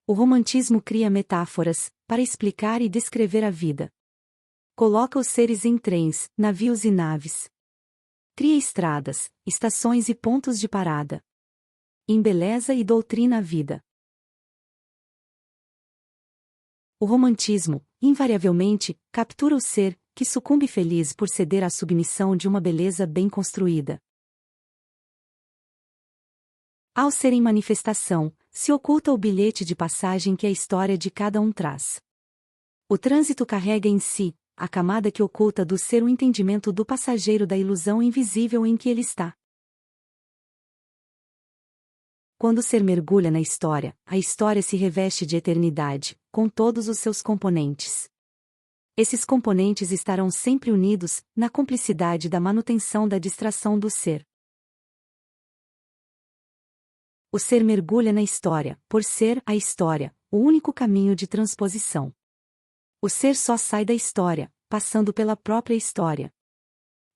O romantismo cria metáforas para explicar e descrever a vida. Coloca os seres em trens, navios e naves. Cria estradas, estações e pontos de parada. Embeleza e doutrina a vida. O romantismo, invariavelmente, captura o ser, que sucumbe feliz por ceder à submissão de uma beleza bem construída. Ao ser em manifestação, se oculta o bilhete de passagem que a história de cada um traz. O trânsito carrega em si a camada que oculta do ser o entendimento do passageiro da ilusão invisível em que ele está. Quando o ser mergulha na história, a história se reveste de eternidade, com todos os seus componentes. Esses componentes estarão sempre unidos, na cumplicidade da manutenção da distração do ser. O ser mergulha na história, por ser a história, o único caminho de transposição. O ser só sai da história, passando pela própria história.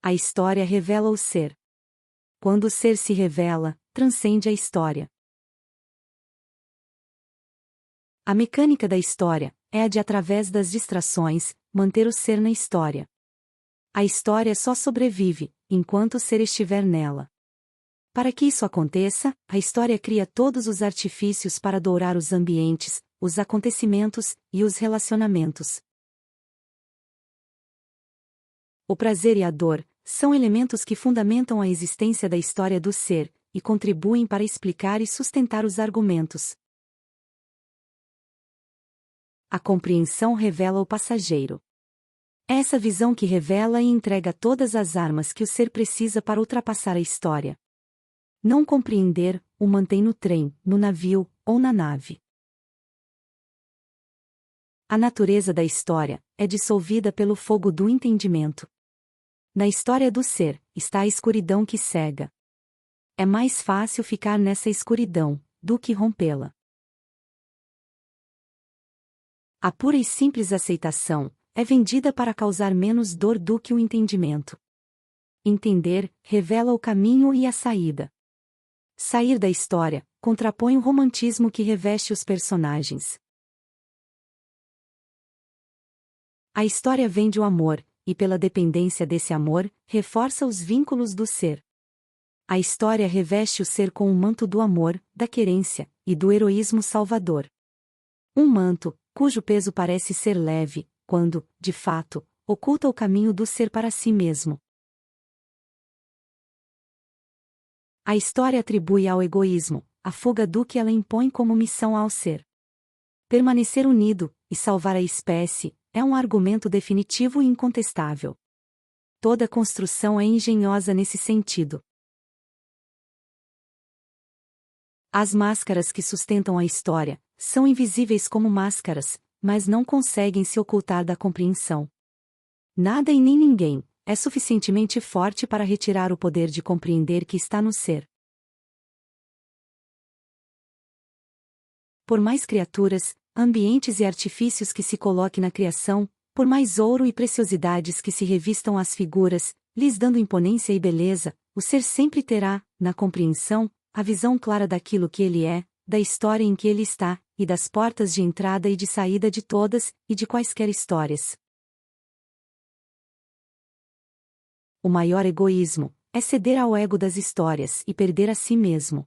A história revela o ser. Quando o ser se revela, transcende a história. A mecânica da história é a de, através das distrações, manter o ser na história. A história só sobrevive enquanto o ser estiver nela. Para que isso aconteça, a história cria todos os artifícios para dourar os ambientes, os acontecimentos e os relacionamentos. O prazer e a dor são elementos que fundamentam a existência da história do ser e contribuem para explicar e sustentar os argumentos. A compreensão revela o passageiro. É essa visão que revela e entrega todas as armas que o ser precisa para ultrapassar a história. Não compreender o mantém no trem, no navio ou na nave. A natureza da história é dissolvida pelo fogo do entendimento. Na história do ser está a escuridão que cega. É mais fácil ficar nessa escuridão do que rompê-la. A pura e simples aceitação é vendida para causar menos dor do que o entendimento. Entender revela o caminho e a saída. Sair da história contrapõe o romantismo que reveste os personagens. A história vende o amor, e pela dependência desse amor, reforça os vínculos do ser. A história reveste o ser com o manto do amor, da querência e do heroísmo salvador. Um manto, cujo peso parece ser leve, quando, de fato, oculta o caminho do ser para si mesmo. A história atribui ao egoísmo a fuga do que ela impõe como missão ao ser. Permanecer unido e salvar a espécie é um argumento definitivo e incontestável. Toda construção é engenhosa nesse sentido. As máscaras que sustentam a história são invisíveis como máscaras, mas não conseguem se ocultar da compreensão. Nada e nem ninguém é suficientemente forte para retirar o poder de compreender que está no ser. Por mais criaturas, ambientes e artifícios que se coloque na criação, por mais ouro e preciosidades que se revistam às figuras, lhes dando imponência e beleza, o ser sempre terá, na compreensão, a visão clara daquilo que ele é, da história em que ele está, e das portas de entrada e de saída de todas e de quaisquer histórias. O maior egoísmo é ceder ao ego das histórias e perder a si mesmo.